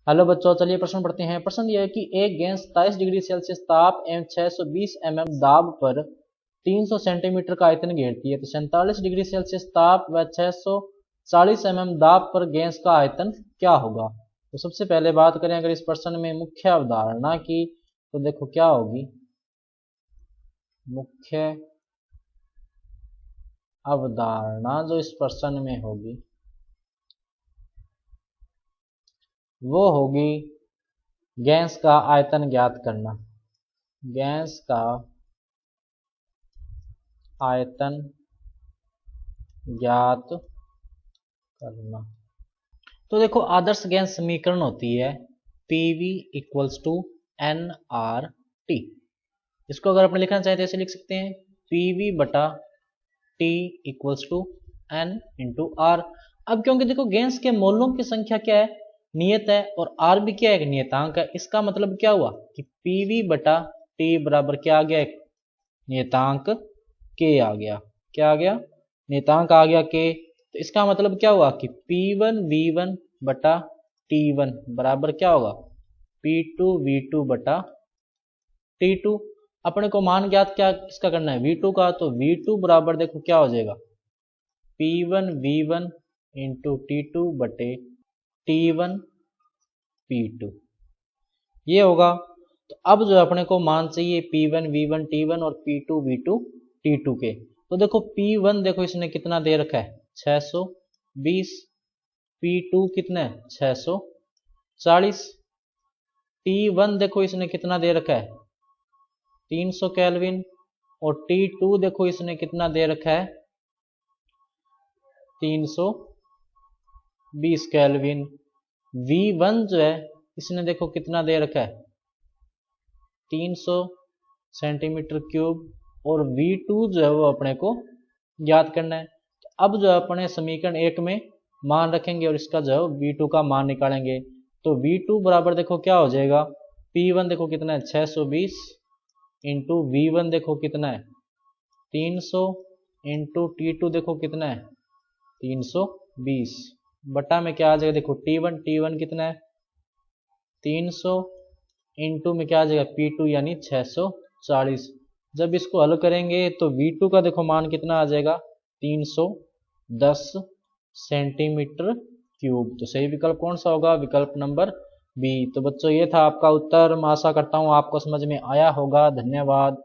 Hello बच्चों, चलिए प्रश्न पढ़ते हैं। प्रश्न यह है कि एक गेंद 27 डिग्री सेल्सियस ताप एवं 620 दाब पर 300 सेंटीमीटर का आयतन घेरती है, तो 47 डिग्री सेल्सियस ताप व 640 दाब पर गेंद का आयतन क्या होगा। तो सबसे पहले बात करें अगर इस प्रश्न में मुख्य अवधारणा की, तो देखो क्या होगी। मुख्य अवधारणा जो इस प्रश्न में होगी वो होगी गैस का आयतन ज्ञात करना। गैस का आयतन ज्ञात करना। तो देखो आदर्श गैस समीकरण होती है PV इक्वल्स टू nRT। इसको अगर अपने लिखना चाहें तो ऐसे लिख सकते हैं PV बटा T equals to N into R। अब क्योंकि देखो गैस के मोलों की संख्या क्या है, नियत है, और R भी क्या है, नियतांक है। इसका मतलब क्या हुआ कि PV बटा T बराबर क्या आ गया, नियतांक K आ गया। क्या आ गया, नियतांक आ गया K। तो इसका मतलब क्या हुआ कि P1 V1 बटा T1 बराबर क्या होगा, P2 V2 बटा T2। अपने को मान ज्ञात क्या इसका करना है, V2 का, तो V2 बराबर देखो क्या हो जाएगा, P1 V1 इंटू T2 बटे T1 P2 ये होगा। तो अब जो अपने को मान चाहिए P1 V1 T1 और P2 V2 T2 के। तो देखो P1 देखो इसने कितना दे रखा है 620, P2 कितना है 640, T1 देखो इसने कितना दे रखा है 300 केल्विन, और T2 देखो इसने कितना दे रखा है 320 केल्विन। V1 जो है इसने देखो कितना दे रखा है 300 सेंटीमीटर क्यूब, और V2 जो है वो अपने को ज्ञात करना है। तो अब जो अपने समीकरण 1 में मान रखेंगे और इसका जो है V2 का मान निकालेंगे। तो V2 बराबर देखो क्या हो जाएगा, P1 देखो कितना है 620 इंटू V1 देखो कितना है 300 इंटू T2 देखो कितना है 320 बटा में क्या आ जाएगा, देखो T1 कितना है 300 इंटू में क्या आ जाएगा P2 यानी 640। जब इसको हल करेंगे तो V2 का देखो मान कितना आ जाएगा 310 सेंटीमीटर क्यूब। तो सही विकल्प कौन सा होगा, विकल्प नंबर बी। तो बच्चों ये था आपका उत्तर। मैं आशा करता हूँ आपको समझ में आया होगा। धन्यवाद।